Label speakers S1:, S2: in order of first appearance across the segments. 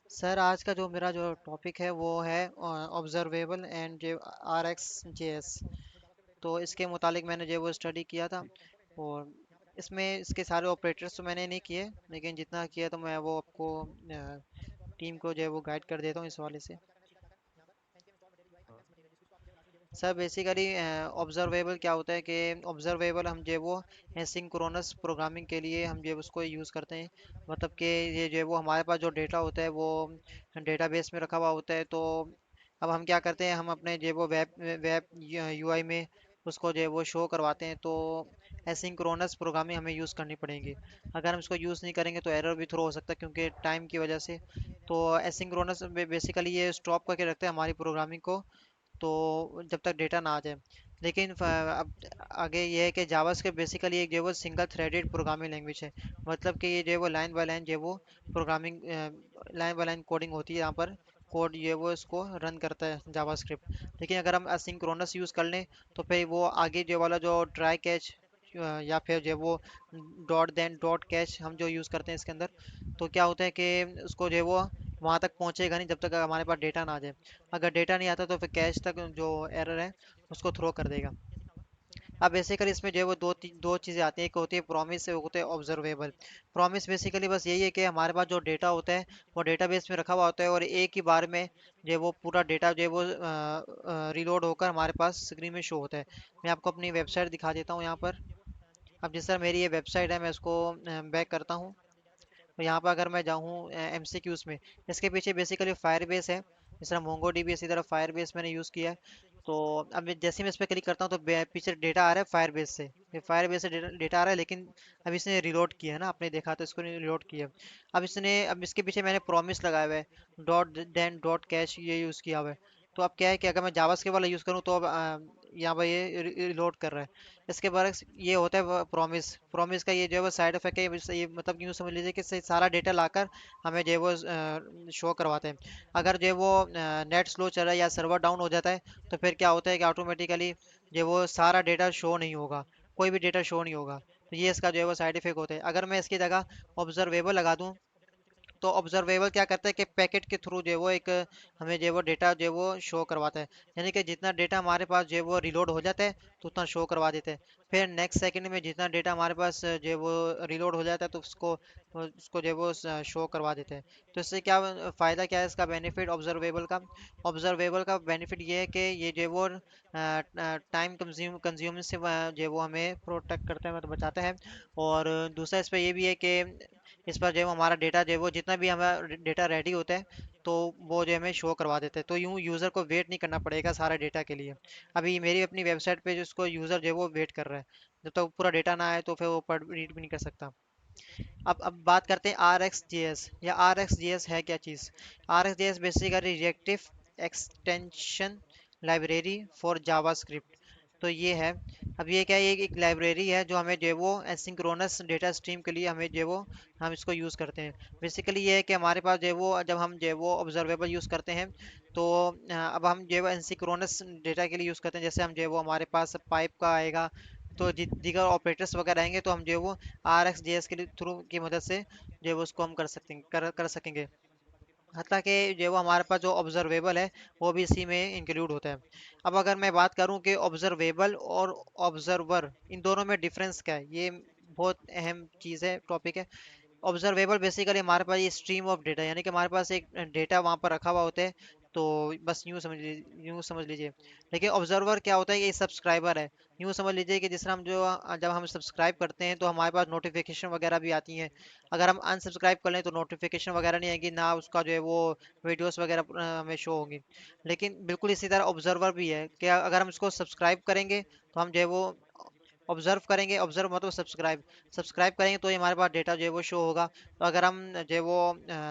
S1: Sir आज का जो मेरा जो टॉपिक है वो है observable and J are X J S. तो इसके मुतालिक मैंने जो वो स्टडी किया था। और इसमें इसके सारे ऑपरेटर्स तो मैंने नहीं किए, लेकिन जितना किया तो मैं वो आपको टीम को जो है वो गाइड कर देता हूँ इस वाले से। सर बेसिकली ऑब्जर्वेबल क्या होता है कि ऑब्जर्वेबल हम जो है वो सिंक्रोनस प्रोग्रामिंग के लिए हम जो है उसको यूज़ करते हैं। मतलब कि ये जो है वो हमारे पास जो डेटा होता है वो डेटाबेस में रखा हुआ होता है। तो अब हम क्या करते हैं, हम अपने जो है वो वेब वेब यूआई में उसको जो है वो शो करवाते हैं। तो एसिंक्रोनस प्रोग्रामिंग हमें यूज़ करनी पड़ेगी। अगर हम इसको यूज़ नहीं करेंगे तो एरर भी थ्रो हो सकता है क्योंकि टाइम की वजह से। तो एसिंक्रोनस बेसिकली ये स्टॉप करके रखते हैं हमारी प्रोग्रामिंग को, तो जब तक डेटा ना आ जाए। लेकिन अब आगे ये है कि जावास्क्रिप्ट बेसिकली एक जो है वो सिंगल थ्रेडेड प्रोग्रामिंग लैंग्वेज है। मतलब कि ये जो है वो लाइन बाय लाइन जो है वो programming line by line coding होती है यहाँ पर। कोड ये वो इसको रन करता है जावास्क्रिप्ट। लेकिन अगर हम असिंक्रोनस यूज़ कर लें तो फिर वो आगे जो वाला जो ट्राई कैच या फिर जो है वो डॉट देन डॉट कैच हम जो यूज़ करते हैं इसके अंदर, तो क्या होता है कि उसको जो है वो वहाँ तक पहुँचेगा नहीं जब तक हमारे पास डेटा ना आ जाए। अगर डेटा नहीं आता तो फिर कैश तक जो एरर है उसको थ्रो कर देगा। अब बेसिकली इसमें जो है वो दो चीज़ें आती हैं, एक होती है प्रॉमिस, एक होते हैं ऑब्जर्वेबल। प्रॉमिस बेसिकली बस यही है कि हमारे पास जो डेटा होता है वो डेटाबेस में रखा हुआ होता है और एक ही बार में जो है वो पूरा डेटा जो है वो रिलोड होकर हमारे पास स्क्रीन में शो होता है। मैं आपको अपनी वेबसाइट दिखा देता हूँ यहाँ पर। अब जिस तरह मेरी ये वेबसाइट है मैं उसको बैक करता हूँ। तो यहाँ पर अगर मैं जाऊँ एम सी क्यूज़ में, इसके पीछे बेसिकली फायर बेस है। जिस तरह मोंगो डी बी इसी तरह फायर बेस मैंने यूज़ किया है। तो अब जैसे ही मैं इस पर क्लिक करता हूँ तो पीछे डेटा आ रहा है फायर बेस से। ये फायर बेस से डेटा आ रहा है, लेकिन अब इसने रिलोड किया है ना, आपने देखा तो इसको रिलोड किया। अब इसके पीछे मैंने प्रॉमिस लगाया हुआ है, डॉट देन डॉट कैश ये यूज़ किया हुआ है। तो अब क्या है कि अगर मैं जावास्क्रिप्ट वाला यूज़ करूँ तो अब यहाँ पर ये रिलोड कर रहा है। इसके बाद ये होता है प्रॉमिस। प्रॉमिस का ये जो है वो साइड इफेक्ट है, ये मतलब यूँ समझ लीजिए कि सारा डेटा लाकर हमें जो है वो शो करवाते हैं। अगर जो है वो नेट स्लो चल रहा है या सर्वर डाउन हो जाता है तो फिर क्या होता है कि ऑटोमेटिकली जो है वो सारा डेटा शो नहीं होगा, कोई भी डेटा शो नहीं होगा। तो ये इसका जो है वो साइड इफेक्ट होता है। अगर मैं इसकी जगह ऑब्जर्वेबल लगा दूँ तो ऑब्जर्वेबल क्या करता है कि पैकेट के थ्रू जो है वो एक हमें जो है वो डेटा जो है वो शो करवाता है। यानी कि जितना डेटा हमारे पास जो है वो रिलोड हो जाता है तो उतना शो करवा देते हैं। फिर नेक्स्ट सेकंड में जितना डेटा हमारे पास जो है वो रिलोड हो जाता है तो उसको जो है वो शो करवा देते हैं। तो इससे क्या फ़ायदा, क्या है इसका बेनिफिट ऑब्जर्वेबल का? ऑब्जर्वेबल का बेनिफिट ये है कि ये जो है वो टाइम कंज्यूम से जो है वो हमें प्रोटेक्ट करता है, मतलब बचाता है। और दूसरा इस पर ये भी है कि इस पर जो है हमारा डेटा जो है वो जितना भी हमारा डेटा रेडी होता है तो वो जो है हमें शो करवा देते हैं। तो यूँ यूज़र को वेट नहीं करना पड़ेगा सारे डेटा के लिए। अभी मेरी अपनी वेबसाइट पे जिसको यूज़र जो है वो वेट कर रहा है, जब तक पूरा डेटा ना आए तो फिर वो पढ़ रीड भी नहीं कर सकता। अब बात करते हैं आर एक्स जे एस, या आर एक्स जे एस है क्या चीज़? R X J S basically reactive extension library for JavaScript. तो ये है, अब ये क्या है, ये एक लाइब्रेरी है जो हमें जो है वो एसिंक्रोनस डेटा स्ट्रीम के लिए हमें जो है वो हम इसको यूज़ करते हैं। बेसिकली ये है कि हमारे पास जो है वो जब हम जो है वो ऑब्जर्वेबल यूज़ करते हैं तो अब हम जो है वो एसिंक्रोनस डेटा के लिए यूज़ करते हैं। जैसे हम जो है वो हमारे पास पाइप का आएगा तो दीगर ऑपरेटर्स वगैरह आएंगे तो हम जो है वो आर एक्स जे एस के थ्रू की मदद से जो है वो उसको हम कर सकते हैं, कर सकेंगे। हत्ता कि जो है वो हमारे पास जो ऑब्जर्वेबल है वो भी इसी में इंक्लूड होता है। अब अगर मैं बात करूं कि ऑब्जर्वेबल और ऑब्जर्वर इन दोनों में डिफरेंस क्या है, ये बहुत अहम चीज़ है, टॉपिक है। ऑब्जर्वेबल बेसिकली हमारे पास ये स्ट्रीम ऑफ डेटा, यानी कि हमारे पास एक डेटा वहाँ पर रखा हुआ होता है। तो बस यूँ समझ लीजिए। लेकिन ऑब्जर्वर क्या होता है, ये सब्सक्राइबर है। यूँ समझ लीजिए कि जिस तरह हम जो जब हम सब्सक्राइब करते हैं तो हमारे पास नोटिफिकेशन वगैरह भी आती हैं। अगर हम अनसब्सक्राइब कर लें तो नोटिफिकेशन वगैरह नहीं आएगी, ना उसका जो है वो वीडियोस वगैरह हमें शो होंगी। लेकिन बिल्कुल इसी तरह ऑब्जर्वर भी है कि अगर हम इसको सब्सक्राइब करेंगे तो हम जो है वो ऑब्जर्व करेंगे। ऑब्जर्व मतलब सब्सक्राइब, सब्सक्राइब करेंगे तो ही हमारे पास डेटा जो है वो शो होगा। तो अगर हम जो है वो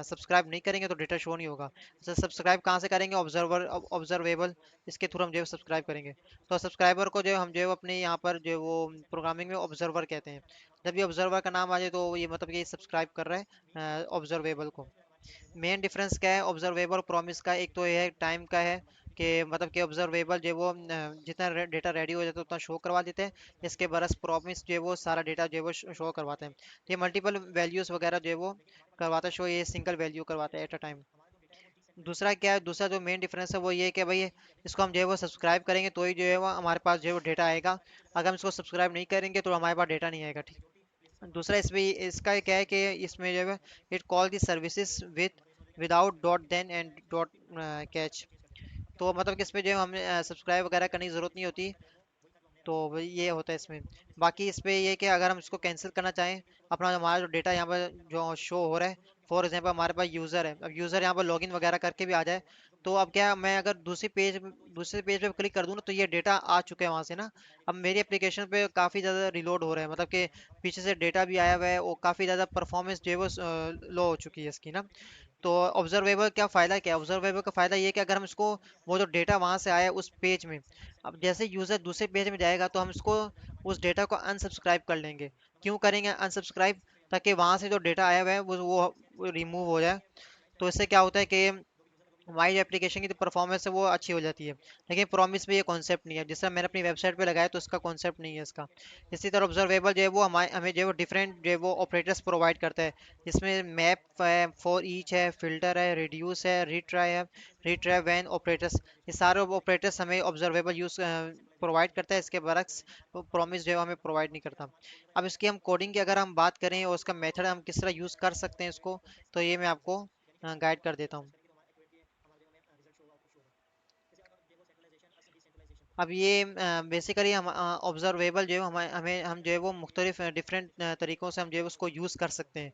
S1: सब्सक्राइब नहीं करेंगे तो डेटा शो नहीं होगा। तो सब्सक्राइब कहाँ से करेंगे? ऑब्जर्वेबल, इसके थ्रू हम जो है सब्सक्राइब करेंगे। तो सब्सक्राइबर को जो है हम जो है वो अपने यहाँ पर जो है वो प्रोग्रामिंग में ऑब्जर्वर कहते हैं। जब भी ऑब्जर्वर का नाम आ जाए तो ये मतलब कि सब्सक्राइब कर रहा है ऑब्जर्वेबल को। मेन डिफरेंस क्या है ऑब्जर्वेबल और प्रॉमिस का? एक तो ये है टाइम का है कि मतलब कि ऑब्जर्वेबल जो है वो जितना डेटा रेडी हो जाता है उतना शो करवा देते हैं। इसके बरस प्रॉमिस जो है वो सारा डेटा जो है वो शो करवाते हैं। तो ये मल्टीपल वैल्यूज़ वगैरह जो है वो करवाता है शो, ये सिंगल वैल्यू करवाता है एट अ टाइम। दूसरा क्या है, दूसरा जो मेन डिफरेंस है वो ये है कि भाई इसको हम जो है वो सब्सक्राइब करेंगे तो ही जो है वो हमारे पास जो है वो डेटा आएगा। अगर हम इसको सब्सक्राइब नहीं करेंगे तो हमारे पास डेटा नहीं आएगा, ठीक। दूसरा इसमें इसका क्या है कि इसमें जो है it call the services without dot then and dot catch. तो मतलब कि इसमें जो है हमें सब्सक्राइब वगैरह करने की ज़रूरत नहीं होती। तो वही ये होता है इसमें। बाकी इस पे ये कि अगर हम इसको कैंसिल करना चाहें, अपना हमारा जो डेटा यहाँ पर जो शो हो रहा है, फॉर एग्जांपल हमारे पास यूज़र है, अब यूज़र यहाँ पर लॉगिन वगैरह करके भी आ जाए, तो अब क्या मैं अगर दूसरे पेज पे क्लिक कर दूँ ना तो ये डेटा आ चुके हैं वहाँ से ना। अब मेरी एप्लीकेशन पे काफ़ी ज़्यादा रिलोड हो रहा है, मतलब कि पीछे से डेटा भी आया हुआ है और काफ़ी ज़्यादा परफॉर्मेंस जो है वो लो हो चुकी है इसकी ना। तो ऑब्जर्वेबल क्या फ़ायदा, क्या ऑब्जर्वेबल का फ़ायदा ये है कि अगर हम इसको वो जो डेटा वहाँ से आया उस पेज में, अब जैसे यूज़र दूसरे पेज में जाएगा तो हम इसको उस डेटा को अनसब्सक्राइब कर लेंगे। क्यों करेंगे अनसब्सक्राइब? ताकि वहाँ से जो डेटा आया हुआ है वो रिमूव हो जाए। तो इससे क्या होता है कि हमारी जो एप्लीकेशन की जो परफॉर्मेंस है वो अच्छी हो जाती है। लेकिन प्रॉमिस में ये कॉन्सेप्ट नहीं है, जिस तरह मैंने अपनी वेबसाइट पे लगाया तो इसका कॉन्सेप्ट नहीं है इसका। इसी तरह ऑब्जर्वेबल जो है वो हमारे हमें जो है वो डिफरेंट जो है वो ऑपरेटर्स प्रोवाइड करता है, जिसमें मैप है, फॉर ईच है, फिल्टर है, रिड्यूस है, रीट्राई वैन ऑपरेटर्स। ये सारे ऑपरेटर्स हमें ऑब्जर्वेबल यूज प्रोवाइड करता है, इसके बरक्स प्रॉमिस जो है वो हमें प्रोवाइड नहीं करता। अब इसकी हम कोडिंग की अगर हम बात करें और उसका मेथड हम किस तरह यूज़ कर सकते हैं इसको, तो ये मैं आपको गाइड कर देता हूँ। अब ये बेसिकली हम ऑब्जर्वेबल जो है हमें हमें हम जो है वो मुख्तलिफ डिफरेंट तरीक़ों से हम जो है उसको यूज़ कर सकते हैं,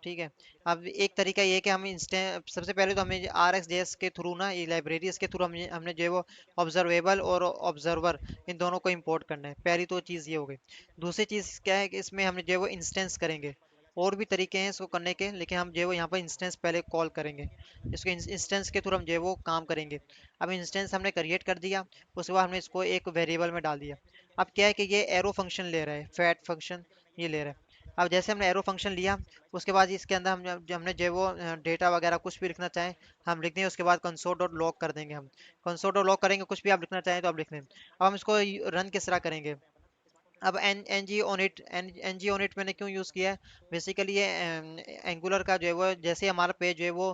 S1: ठीक है। अब एक तरीका ये है कि हम इंस्टेंट, सबसे पहले तो हमें आर एक्स जे एस के थ्रू ना, ये लाइब्रेरीज के थ्रू हमने जो है वो ऑब्जर्वेबल और ऑब्जर्वर इन दोनों को इंपोर्ट करना है। पहली तो चीज़ ये हो गई। दूसरी चीज़ क्या है कि इसमें हमने जो है वो इंस्टेंस करेंगे। और भी तरीके हैं इसको करने के, लेकिन हम जो है वो यहाँ पर इंस्टेंस पहले कॉल करेंगे। इसको इंस्टेंस के थ्रू हम जो है वो काम करेंगे। अब इंस्टेंस हमने क्रिएट कर दिया, उसके बाद हमने इसको एक वेरिएबल में डाल दिया। अब क्या है कि ये एरो फंक्शन ले रहा है, फैट फंक्शन ये ले रहा है। अब जैसे हमने एरो फंक्शन लिया, उसके बाद इसके अंदर हम जो हमने जो वो डेटा वगैरह कुछ भी लिखना चाहें हम लिख दें। उसके बाद कंसोल डॉट लॉग कर देंगे हम। कंसोल डॉट लॉग करेंगे, कुछ भी आप लिखना चाहें तो आप लिख लें। अब हम इसको रन किस तरह करेंगे? अब N G on it, N G on it मैंने क्यों यूज़ किया है? बेसिकली ये एंगुलर का जो है वो जैसे ही हमारा पेज जो है वो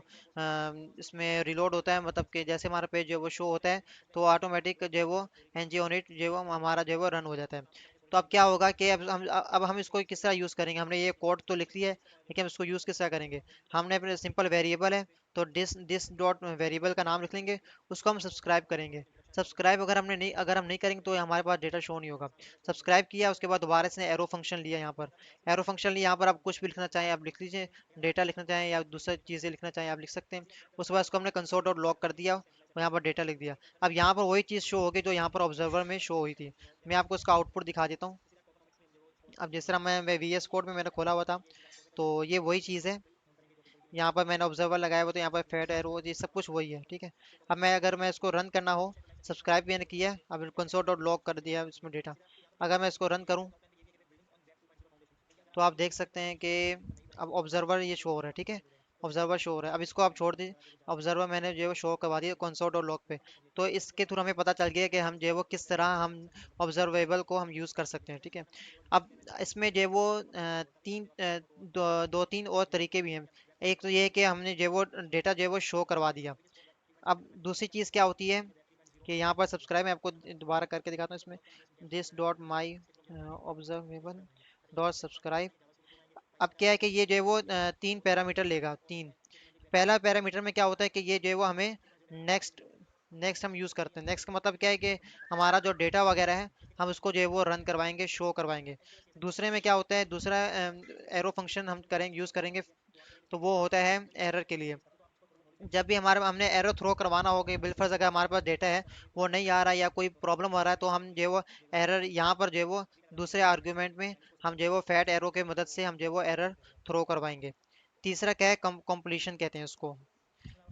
S1: इसमें रिलोड होता है, मतलब कि जैसे हमारा पेज जो है वो शो होता है, तो ऑटोमेटिक जो है वो एन जी ऑन इट जो है वो हमारा जो है वो रन हो जाता है। तो अब क्या होगा कि अब हम इसको किस तरह यूज़ करेंगे? हमने ये कोड तो लिख लिया है, लेकिन हम इसको यूज़ किस तरह करेंगे? हमने अपने सिंपल वेरिएबल है, तो दिस डॉट वेरिएबल का नाम लिख लेंगे, उसको हम सब्सक्राइब करेंगे। सब्सक्राइब अगर हम नहीं करेंगे तो हमारे पास डेटा शो नहीं होगा। सब्सक्राइब किया, उसके बाद दोबारा इसने एरो फंक्शन लिया, यहाँ पर एरो फंक्शन लिया, यहाँ पर आप कुछ भी लिखना चाहें आप लिख लीजिए। डेटा लिखना चाहें या दूसरी चीज़ें लिखना चाहें आप लिख सकते हैं। उसके बाद इसको हमने कंसोल डॉट लॉग कर दिया और यहाँ पर डेटा लिख दिया। अब यहाँ पर वही चीज़ शो होगी जो यहाँ पर ऑब्जर्वर में शो हुई थी। मैं आपको इसका आउटपुट दिखा देता हूँ। अब जिस तरह मैं वी एस कोड में मैंने खोला हुआ था, तो ये वही चीज़ है। यहाँ पर मैंने ऑब्जर्वर लगाया हुआ, तो यहाँ पर फेड एरो ये सब कुछ वही है, ठीक है। अब मैं इसको रन करना हो, सब्सक्राइब मैंने किया है, अब कंसोल डॉट लॉग कर दिया इसमें डेटा। अगर मैं इसको रन करूँ तो आप देख सकते हैं कि अब ऑब्जर्वर ये शो हो रहा है, ठीक है। ऑब्जर्वर शो हो रहा है, अब इसको आप छोड़ दीजिए। ऑब्जर्वर मैंने जो है वो शो करवा दिया कंसोल और लॉग पे। तो इसके थ्रू हमें पता चल गया कि हम जो है वो किस तरह हम ऑब्जर्वेबल को हम यूज़ कर सकते हैं, ठीक है। अब इसमें जो है वो दो तीन और तरीके भी हैं। एक तो ये है कि हमने जो है वो डेटा जो है वो शो करवा दिया। अब दूसरी चीज़ क्या होती है कि यहाँ पर सब्सक्राइब मैं आपको दोबारा करके दिखाता हूँ इसमें। This dot my observable dot subscribe. अब क्या है कि ये जो है वो तीन पैरामीटर लेगा, तीन। पहला पैरामीटर में क्या होता है कि ये जो है वो हमें नेक्स्ट नेक्स्ट हम यूज़ करते हैं। नेक्स्ट का मतलब क्या है कि हमारा जो डेटा वगैरह है हम उसको जो है वो रन करवाएंगे, शो करवाएंगे। दूसरे में क्या होता है, दूसरा एरो फंक्शन हम करेंगे, यूज़ करेंगे, तो वो होता है एरर के लिए। जब भी हमारे हमने एरर थ्रो करवाना हो कि बिलफर्ज अगर हमारे पास डेटा है वो नहीं आ रहा है या कोई प्रॉब्लम आ रहा है, तो हम जो है वो एरर यहाँ पर जो है वो दूसरे आर्गुमेंट में हम जो है वो फैट एरो की मदद से हम जो है वो एरर थ्रो करवाएंगे। तीसरा क्या है, कंप्लीशन कहते हैं उसको।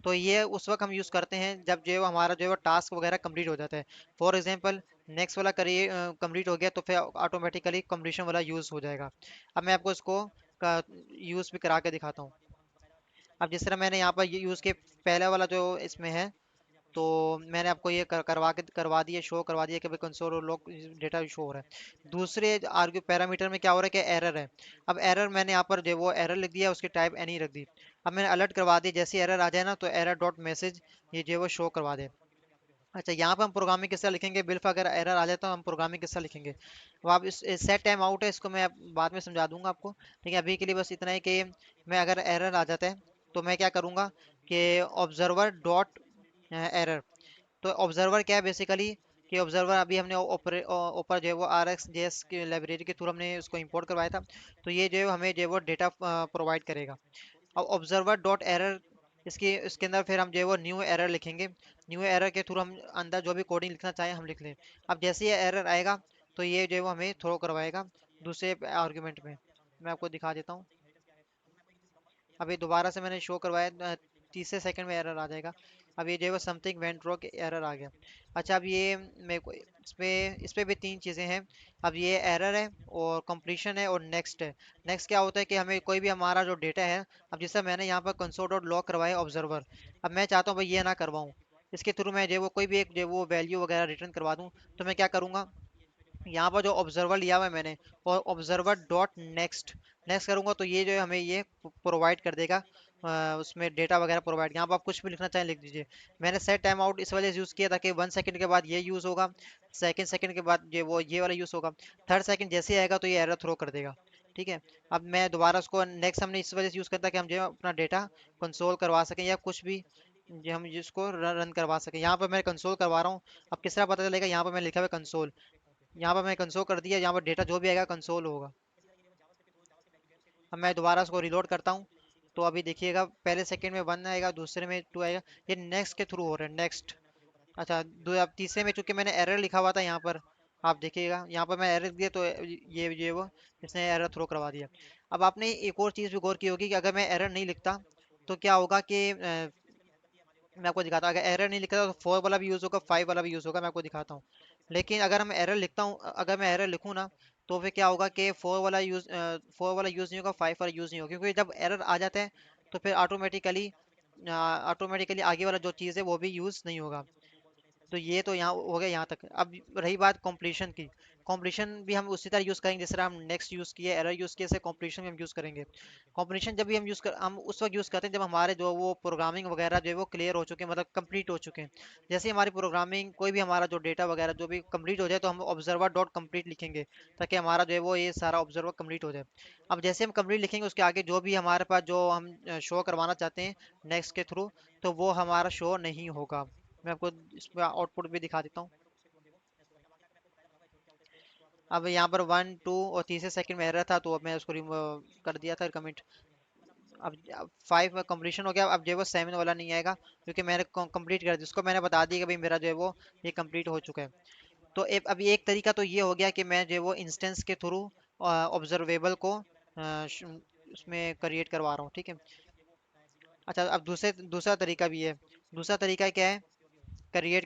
S1: तो ये उस वक्त हम यूज़ करते हैं जब जो है वो हमारा जो है वो टास्क वगैरह कंप्लीट हो जाता है। फॉर एग्जांपल नेक्स्ट वाला करिए कंप्लीट हो गया तो फिर ऑटोमेटिकली कंप्लीशन वाला यूज़ हो जाएगा। अब मैं आपको इसको यूज़ भी करा के दिखाता हूँ। अब जिस तरह मैंने यहाँ पर यूज़ के पहले वाला जो इसमें है, तो मैंने आपको ये करवा दिया, शो करवा दिया कि भाई कंसोल और लॉग डेटा शो हो रहा है। दूसरे आर्ग्यू पैरामीटर में क्या हो रहा है कि एरर है। अब एरर मैंने यहाँ पर जो वो एरर लिख दिया, उसकी टाइप एनी रख दी। अब मैंने अलर्ट करवा दिया, जैसे एरर आ जाए ना तो एरर डॉट मैसेज ये जो वो शो करवा दे। अच्छा, यहाँ पे हम प्रोग्रामिंग किस्सा लिखेंगे, बिल्फ अगर एरर आ जाए तो हम प्रोग्रामिंग किस्सा लिखेंगे। अब आप इस सेट टाइम आउट है, इसको मैं बाद में समझा दूंगा आपको, लेकिन अभी के लिए बस इतना है कि मैं अगर एरर आ जाता है तो मैं क्या करूँगा कि ऑब्जर्वर डॉट एरर। तो ऑब्जर्वर क्या है बेसिकली, कि ऑब्जर्वर अभी हमने ऊपर जो है वो आर एक्स जे एस की लाइब्रेरी के थ्रू हमने उसको इंपोर्ट करवाया था। तो ये जो है हमें जो है वो डेटा प्रोवाइड करेगा। अब ऑब्जर्वर डॉट एरर, इसके अंदर फिर हम जो है वो न्यू एरर लिखेंगे। न्यू एरर के थ्रू हम अंदर जो भी कोडिंग लिखना चाहें हम लिख लें। अब जैसे ये एरर आएगा तो ये जो है वो हमें थ्रो करवाएगा दूसरे आर्गुमेंट में। मैं आपको दिखा देता हूँ। अभी दोबारा से मैंने शो करवाया, तीसरे सेकंड में एरर आ जाएगा। अब ये जो है वो समथिंग वेंट रॉन्ग एरर आ गया। अच्छा, अब ये मेरे को इस पे भी तीन चीज़ें हैं। अब ये एरर है और कंप्लीशन है और नेक्स्ट है। नेक्स्ट क्या होता है कि हमें कोई भी हमारा जो डेटा है, अब जैसे मैंने यहाँ पर कंसोल डॉट लॉग करवाया ऑब्जर्वर, अब मैं चाहता हूँ भाई ये ना करवाऊँ, इसके थ्रू मैं जो है वो कोई भी एक जो है वो वैल्यू वगैरह रिटर्न करवा दूँ। तो मैं क्या करूँगा, यहाँ पर जो ऑब्जर्वर लिया हुआ है मैंने, और ऑब्जर्वर डॉट नेक्स्ट नेक्स्ट करूँगा तो ये जो है हमें ये प्रोवाइड कर देगा, उसमें डेटा वगैरह प्रोवाइड। यहाँ पर आप कुछ भी लिखना चाहें लिख दीजिए। मैंने सेट टाइम आउट इस वजह से यूज़ किया था कि 1 सेकंड के बाद ये यूज़ होगा, सेकंड सेकंड के बाद ये वाला यूज़ होगा, थर्ड सेकंड जैसे ही आएगा तो ये एरर थ्रो कर देगा। ठीक है। अब मैं दोबारा उसको नेक्स्ट हमने इस वजह से यूज़ करता कि हम जो है अपना डेटा कंसोल करवा सकें या कुछ भी जो हम जिसको रन करवा सकें। यहाँ पर मैं कंसोल करवा रहा हूँ। अब किस तरह पता चलेगा, यहाँ पर मैं लिखा हुआ कंसोल, यहाँ पर मैं कंसोल कर दिया, यहाँ पर डेटा जो भी आएगा कंसोल होगा। अब मैं दोबारा उसको रिलोड करता हूँ तो अभी देखिएगा पहले सेकंड में 1 आएगा, दूसरे में 2 आएगा। ये नेक्स्ट के थ्रू हो रहा है, नेक्स्ट। अच्छा, दो अब तीसरे में चूंकि मैंने एरर लिखा हुआ था यहाँ पर, आप देखिएगा यहाँ पर मैं एरर दिया तो ये वो इसने एरर थ्रो करवा दिया। अब आपने एक और चीज़ भी गौर की होगी कि अगर मैं एरर नहीं लिखता तो क्या होगा कि मैं आपको दिखाता हूँ। अगर एरर नहीं लिखता तो 4 वाला भी यूज़ होगा, 5 वाला भी यूज़ होगा, मैं आपको दिखाता हूँ। लेकिन अगर मैं एरर लिखता हूँ, अगर मैं एरर लिखूँ ना, तो फिर क्या होगा कि 4 वाला यूज़ नहीं होगा, 5 वाला यूज़ नहीं होगा, क्योंकि जब एरर आ जाता है तो फिर ऑटोमेटिकली आगे वाला जो चीज़ है वो भी यूज़ नहीं होगा। तो ये तो यहाँ हो गया यहाँ तक। अब रही बात कॉम्प्लीशन की। कॉम्प्लीशन भी हम उसी तरह यूज़ करेंगे जिस तरह हम नेक्स्ट यूज़ किए, एरर यूज़ किए, से कॉम्प्लीशन भी हम यूज़ करेंगे। कॉम्प्लीशन जब भी हम उस वक्त यूज़ करते हैं जब हमारे जो वो प्रोग्रामिंग वगैरह जो है वो क्लियर हो चुके हैं, मतलब कंप्लीट हो चुके हैं। जैसे ही हमारी प्रोग्रामिंग कोई भी हमारा जो डेटा वगैरह जो भी कंप्लीट हो जाए तो हम ऑब्जर्वर डॉट कंप्लीट लिखेंगे, ताकि हमारा जो है वो ये सारा ऑब्जर्वर कंप्लीट हो जाए। अब जैसे हम कंप्लीट लिखेंगे उसके आगे जो भी हमारे पास जो हम शो करवाना चाहते हैं नेक्स्ट के थ्रू, तो वो हमारा शो नहीं होगा। मैं आपको इसमें आउटपुट भी दिखा देता हूँ। अब यहाँ पर 1 2 और तीसरे सेकंड में एरर था तो अब मैं उसको रिमूव कर दिया था कमिट। अब 5 में कंप्लीशन हो गया। अब जो है वो 7 वाला नहीं आएगा क्योंकि मैंने कंप्लीट कर दिया, उसको मैंने बता दिया कि भाई मेरा जो है वो ये कंप्लीट हो चुका है। तो अभी एक तरीका तो ये हो गया कि मैं जो है वो इंस्टेंस के थ्रू ऑब्जर्वेबल को उसमें क्रिएट करवा रहा हूँ। ठीक है। अच्छा, अब दूसरा तरीका भी है। दूसरा तरीका क्या है, क्रिएट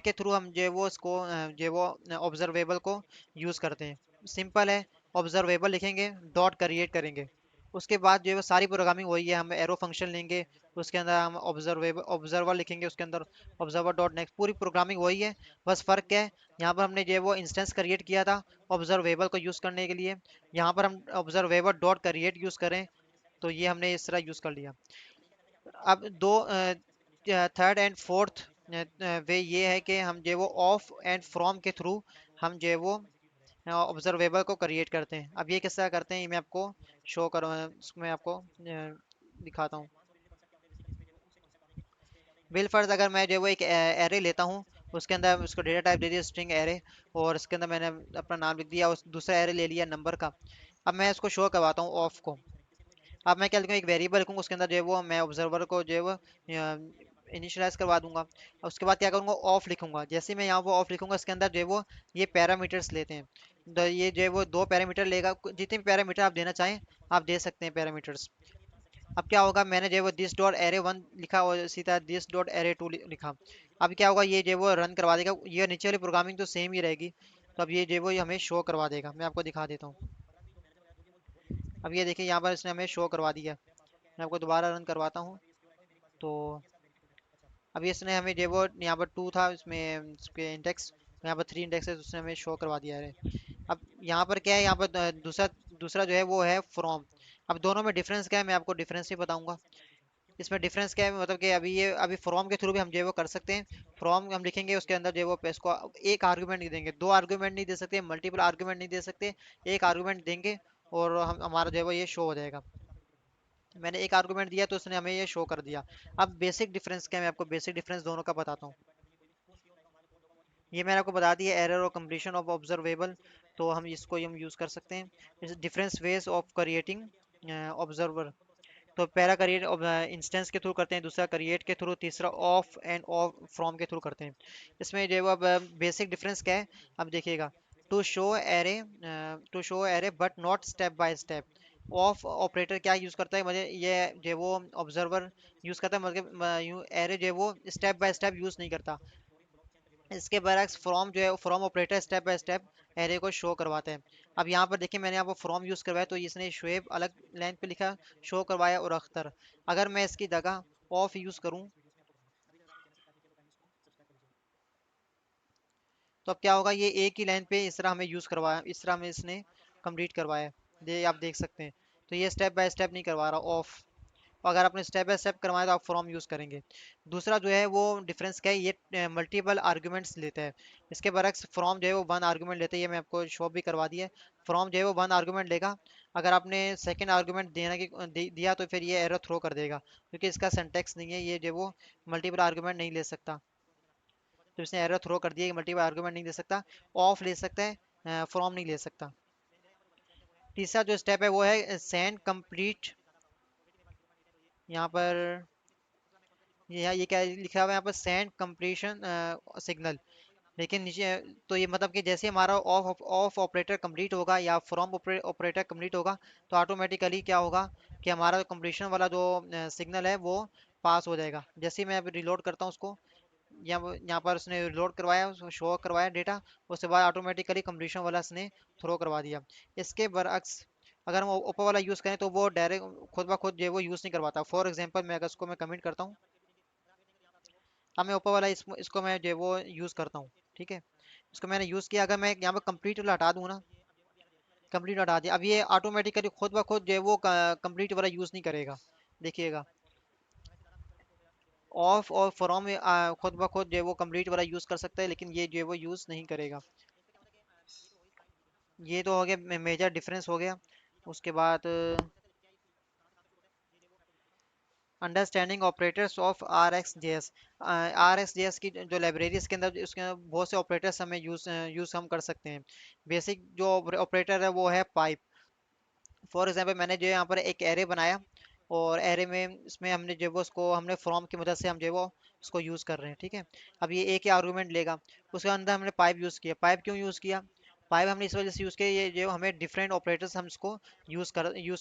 S1: के थ्रू हम जो है वो इसको जो है वो ऑब्जर्वेबल को यूज़ करते हैं। सिंपल है, ऑब्जर्वेबल लिखेंगे, डॉट क्रिएट करेंगे, उसके बाद जो है वो सारी प्रोग्रामिंग वही है। हम एरो फंक्शन लेंगे, उसके अंदर हम ऑब्जर्वर लिखेंगे, उसके अंदर ऑब्जर्वर डॉट नेक्स्ट, पूरी प्रोग्रामिंग वही है। बस फ़र्क क्या है, यहाँ पर हमने जो है वो इंस्टेंस क्रिएट किया था ऑब्जर्वेबल को यूज़ करने के लिए, यहाँ पर हम ऑब्जर्वेबल डॉट क्रिएट यूज़ करें तो ये हमने इस तरह यूज़ कर लिया। अब दो थर्ड एंड फोर्थ वे ये है कि हम जो है वो ऑफ एंड फ्रॉम के थ्रू हम जो है वो ऑब्जर्वेबल को क्रिएट करते हैं। अब ये किस तरह करते हैं ये मैं आपको शो करूँ, इसमें आपको दिखाता हूँ। बिल फर्ज अगर मैं जो है वो एक एरे लेता हूँ, उसके अंदर उसको डेटा टाइप दे दिया स्ट्रिंग एरे, और इसके अंदर मैंने अपना नाम लिख दिया, उस दूसरा एरे ले लिया नंबर का। अब मैं इसको शो करवाता हूँ ऑफ को। अब मैं क्या लिखूँ, एक वेरिएबल लिखूँगा, उसके अंदर जो है वो मैं ऑब्जर्वर को जो है वो इनिशियलाइज करवा दूंगा। और उसके बाद क्या करूँगा, ऑफ लिखूंगा। जैसे ही मैं यहाँ वो ऑफ लिखूंगा इसके अंदर जो है वो ये पैरामीटर्स लेते हैं। ये जो है वो 2 पैरामीटर लेगा, जितने भी पैरामीटर आप देना चाहें आप दे सकते हैं पैरामीटर्स। अब क्या होगा, मैंने जो है वो दिस डॉट एरे 1 लिखा और सीधा दिस डॉट एरे 2 लिखा। अब क्या होगा, ये जो है वो रन करवा देगा, ये नीचे वाली प्रोग्रामिंग तो सेम ही रहेगी। तो अब ये जो है वो हमें शो करवा देगा। मैं आपको दिखा देता हूँ। अब ये देखिए यहाँ पर इसने हमें शो करवा दिया। मैं आपको दोबारा रन करवाता हूँ। तो अभी इसने हमें जो वो यहाँ पर 2 था इसमें इसके इंडेक्स, यहाँ पर 3 इंडेक्स है तो उसने हमें शो करवा दिया है। अब यहाँ पर क्या है, यहाँ पर दूसरा दूसरा जो है वो है फ्रॉम। अब दोनों में डिफरेंस क्या है, मैं आपको डिफरेंस ही बताऊंगा। इसमें डिफरेंस क्या है, मतलब कि अभी ये अभी फ्रॉम के थ्रू भी हम जो है वो कर सकते हैं। फ्रॉम हम लिखेंगे, उसके अंदर जो है वो इसको एक आर्गुमेंट नहीं देंगे, दो आर्गुमेंट नहीं दे सकते, मल्टीपल आर्गुमेंट नहीं दे सकते, एक आर्गुमेंट देंगे और हम हमारा जो है वो ये शो हो जाएगा। मैंने एक आर्गुमेंट दिया तो उसने हमें ये शो कर दिया। अब बेसिक डिफरेंस क्या है, मैं आपको बेसिक डिफरेंस दोनों का बताता हूँ। ये मैंने आपको बता दिया, एरर और कंप्लीशन ऑफ ऑब्जर्वेबल। तो हम यूज़ कर सकते हैं difference ways of creating observer. तो पहला क्रिएट इंस्टेंस के थ्रू करते हैं, दूसरा क्रिएट के थ्रू, तीसरा ऑफ एंड ऑफ फ्रॉम के थ्रू करते हैं। इसमें जो है वो अब बेसिक डिफरेंस क्या है, अब देखिएगा। To show array, to show array but not step by step. Of operator क्या यूज करता है, मुझे ये जो है वो ऑब्जर्वर यूज करता है, मतलब यूं एरे जो है वो स्टेप बाय स्टेप यूज नहीं करता। इसके बरक्स फ्रॉम जो है, from operator step by step array को शो करवाते हैं। अब यहाँ पर देखिए, मैंने यहाँ पर फ्रॉम यूज़ करवाया तो इसने शुएब अलग लाइन पे लिखा, शो करवाया और अख्तर। अगर मैं इसकी जगह ऑफ यूज़ करूँ तो अब क्या होगा, ये एक ही लाइन पे इस तरह हमें यूज़ करवाया, इस तरह हमें इसने कंप्लीट करवाया। ये आप देख सकते हैं। तो ये स्टेप बाय स्टेप नहीं करवा रहा, ऑफ। अगर आपने स्टेप बाय स्टेप करवाया तो आप फ्रॉम यूज़ करेंगे। दूसरा जो है वो डिफरेंस क्या है, ये मल्टीपल आर्गुमेंट्स लेता है। इसके बरक्स फ्रॉम जो है वो वन आर्गुमेंट लेते हैं, ये मैं आपको शो भी करवा दिया है। फ्रॉम जो है वो वन आर्गुमेंट लेगा। अगर आपने सेकंड आर्गुमेंट दिया तो फिर ये एरर थ्रो कर देगा, क्योंकि इसका सिंटैक्स नहीं है, ये जो वो मल्टीपल आर्गुमेंट नहीं ले सकता। तो इसने एरर थ्रो कर दिया कि मल्टीपल आर्गुमेंट नहीं दे सकता। ऑफ ले सकता है, फ्रॉम नहीं ले सकता। तीसरा जो स्टेप है वो है सेंड कंप्लीट। यहाँ पर ये क्या लिखा हुआ है यहाँ पर, सेंड कंप्लीशन सिग्नल। लेकिन नीचे तो ये मतलब कि जैसे हमारा ऑफ ऑफ ऑपरेटर कंप्लीट होगा या फ्रॉम ऑपरेटर कंप्लीट होगा, तो ऑटोमेटिकली क्या होगा कि हमारा कंप्लीशन वाला जो सिग्नल है वो पास हो जाएगा। जैसे ही मैं अभी रिलोड करता हूँ उसको, यहाँ पर उसने रिलोड करवाया, उसको शो करवाया डेटा, उसके बाद ऑटोमेटिकली कंप्लीशन वाला उसने थ्रो करवा दिया। इसके बरअक्स अगर हम ओप्पो वाला यूज़ करें तो वो डायरेक्ट खुद ब खुद जो है वो यूज़ नहीं करवाता। फॉर एग्जांपल मैं अगर इसको मैं कमेंट करता हूँ, अब मैं ओप्पो वाला इसको मैं जो है वो यूज़ करता हूँ, ठीक है। इसको मैंने यूज़ किया, अगर मैं यहाँ पर कंप्लीट वाला हटा दूँ ना, कंप्लीट हटा दिया, अब ये ऑटोमेटिकली खुद ब खुद जो है वो कंप्लीट वाला यूज़ नहीं करेगा। देखिएगा, ऑफ और फ्रॉम खुद ब खुद जो है वो कंप्लीट वाला यूज़ कर सकता है, लेकिन ये जो है वो यूज़ नहीं करेगा। ये तो हो गया, मेजर डिफरेंस हो गया। उसके बाद understanding operators of R X J S. R X J S की जो लाइब्रेरी, इसके अंदर उसके अंदर बहुत से ऑपरेटर्स हमें यूज़ हम कर सकते हैं। बेसिक जो ऑपरेटर है वो है पाइप। फॉर एग्जांपल मैंने जो यहाँ पर एक एरे बनाया, और एरे में इसमें हमने जो वो उसको हमने फ्रॉम की मदद से हम जो वो उसको यूज़ कर रहे हैं, ठीक है। अब ये एक ही आर्गूमेंट लेगा, उसके अंदर हमने पाइप यूज़ किया। पाइप क्यों यूज़ किया, पाइप हमने इस वजह से यूज़ किया, ये जो हमें डिफरेंट ऑपरेटर्स हम इसको यूज़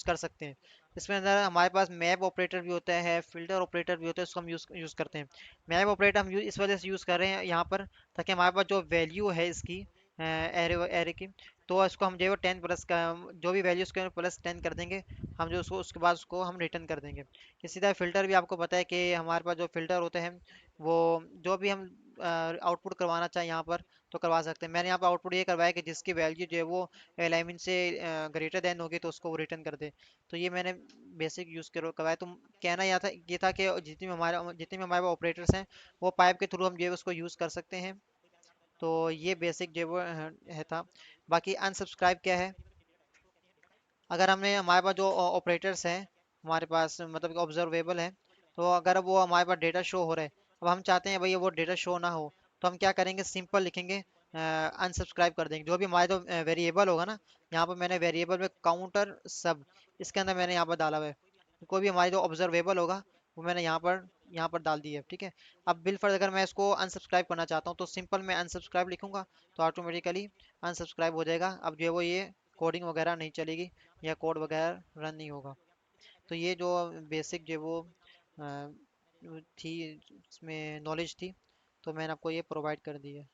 S1: कर सकते हैं। इसमें अंदर हमारे पास मैप ऑपरेटर भी होता है, फिल्टर ऑपरेटर भी होता है, उसको हम यूज़ करते हैं। मैप ऑपरेटर हम इस वजह से यूज़ कर रहे हैं यहाँ पर, ताकि हमारे पास जो वैल्यू है इसकी एरे एरे की, तो इसको हम जो है वो 10 प्लस का, जो भी वैल्यू उसके प्लस 10 कर देंगे, हम जो उसको उसके बाद उसको हम रिटर्न कर देंगे। इसी तरह फ़िल्टर भी आपको पता है कि हमारे पास जो फ़िल्टर होते हैं वो जो भी हम आउटपुट करवाना चाहें यहाँ पर तो करवा सकते हैं। मैंने यहाँ पर आउटपुट ये करवाया कि जिसकी वैल्यू जो है वो अलाइनमेंट से ग्रेटर देन होगी तो उसको वो रिटर्न कर दे। तो ये मैंने बेसिक यूज़ करवाया। तो कहना ये था कि जितनी भी हमारे ऑपरेटर्स हैं वो पाइप के थ्रू हम जो है उसको यूज़ कर सकते हैं। तो ये बेसिक जो है वो था। बाकी अनसब्सक्राइब क्या है, अगर हमने हमारे पास जो ऑपरेटर्स हैं हमारे पास, मतलब कि ऑब्जर्वेबल है, तो अगर वो हमारे पास डेटा शो हो रहा है, अब हम चाहते हैं भाई वो डेटा शो ना हो, तो हम क्या करेंगे, सिंपल लिखेंगे, अनसब्सक्राइब कर देंगे। जो भी हमारे जो वेरिएबल होगा ना, यहाँ पर मैंने वेरिएबल में काउंटर सब, इसके अंदर मैंने यहाँ पर डाला हुआ है। कोई भी हमारी जो ऑब्जर्वेबल होगा वो मैंने यहाँ पर डाल दिया है, ठीक है। अब बिल फर्ज अगर मैं इसको अनसब्सक्राइब करना चाहता हूँ तो सिंपल मैं अनसब्सक्राइब लिखूंगा, तो ऑटोमेटिकली अनसब्सक्राइब हो जाएगा। अब जो है वो ये कोडिंग वगैरह नहीं चलेगी या कोड वगैरह रन नहीं होगा। तो ये जो बेसिक जो वो थी, इसमें नॉलेज थी, तो मैंने आपको ये प्रोवाइड कर दी है।